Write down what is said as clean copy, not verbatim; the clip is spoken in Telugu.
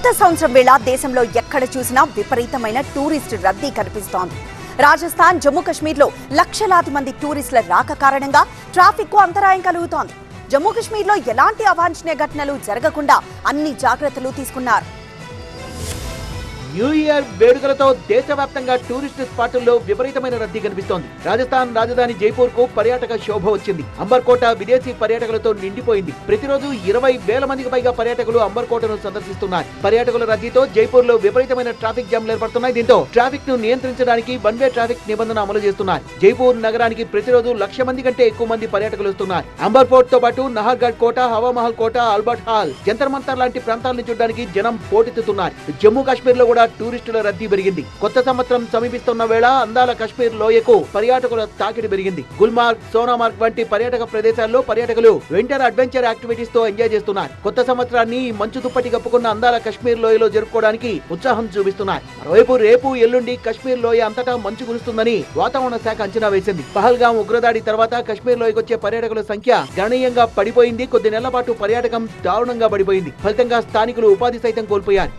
కొత్త సంవత్సరం వేళ దేశంలో ఎక్కడ చూసినా విపరీతమైన టూరిస్ట్ రద్దీ కనిపిస్తోంది. రాజస్థాన్, జమ్మూ కాశ్మీర్లో లక్షలాది మంది టూరిస్టుల రాక కారణంగా ట్రాఫిక్ కు అంతరాయం కలుగుతోంది. జమ్మూ కాశ్మీర్లో ఎలాంటి అవాంఛనీయ ఘటనలు జరగకుండా అన్ని జాగ్రత్తలు తీసుకున్నారు. న్యూ ఇయర్ వేడుకలతో దేశవ్యాప్తంగా టూరిస్ట్ స్పాటుల్లో విపరీతమైన రద్దీ కనిపిస్తోంది. రాజస్థాన్ రాజధాని జైపూర్ కు పర్యాటక శోభ వచ్చింది. అంబర్కోట విదేశీ పర్యాటకులతో నిండిపోయింది. ప్రతిరోజు 20,000 మందికి పైగా పర్యాటకులు అంబర్కోటను సందర్శిస్తున్నారు. పర్యాటకుల రద్దీతో జైపూర్ లో విపరీతమైన ట్రాఫిక్ జామ్లు ఏర్పడుతున్నాయి. దీంతో ట్రాఫిక్ ను నియంత్రించడానికి వన్ వే ట్రాఫిక్ నిబంధన అమలు చేస్తున్నారు. జైపూర్ నగరానికి ప్రతిరోజు 1,00,000 మంది కంటే ఎక్కువ మంది పర్యాటకులు వస్తున్నారు. అంబర్ ఫోర్ట్ తో పాటు నహర్గఢ్ కోట, హవామహల్ కోట, ఆల్బర్ట్ హాల్, జంతర్ మంతర్ లాంటి ప్రాంతాలను చూడడానికి జనం పోటెత్తుతున్నారు. జమ్మూ కాశ్మీర్ లో కూడా టూరిస్టుల రద్దీ పెరిగింది. కొత్త సంవత్సరం సమీపిస్తున్న వేళ అందాల కాశ్మీర్ లోయకు పర్యాటకుల తాకిడి పెరిగింది. గుల్మార్గ్, సోనామార్గ్ వంటి పర్యాటక ప్రదేశాల్లో పర్యాటకులు వింటర్ అడ్వెంచర్ యాక్టివిటీస్ తో ఎంజాయ్ చేస్తున్నారు. కొత్త సంవత్సరాన్ని మంచు దుప్పటి కప్పుకున్న అందాల కాశ్మీర్ లోయలో జరుపుకోవడానికి ఉత్సాహం చూపిస్తున్నారు. మరోవైపు రేపు ఎల్లుండి కాశ్మీర్ లోయ అంతటా మంచు కురుస్తుందని వాతావరణ శాఖ అంచనా వేసింది. పహల్గాం ఉగ్రదాడి తర్వాత కాశ్మీర్ లోయకు వచ్చే పర్యాటకుల సంఖ్య గణనీయంగా పడిపోయింది. కొద్ది నెలల పాటు పర్యాటకం దారుణంగా పడిపోయింది. ఫలితంగా స్థానికులు ఉపాధి సైతం కోల్పోయారు.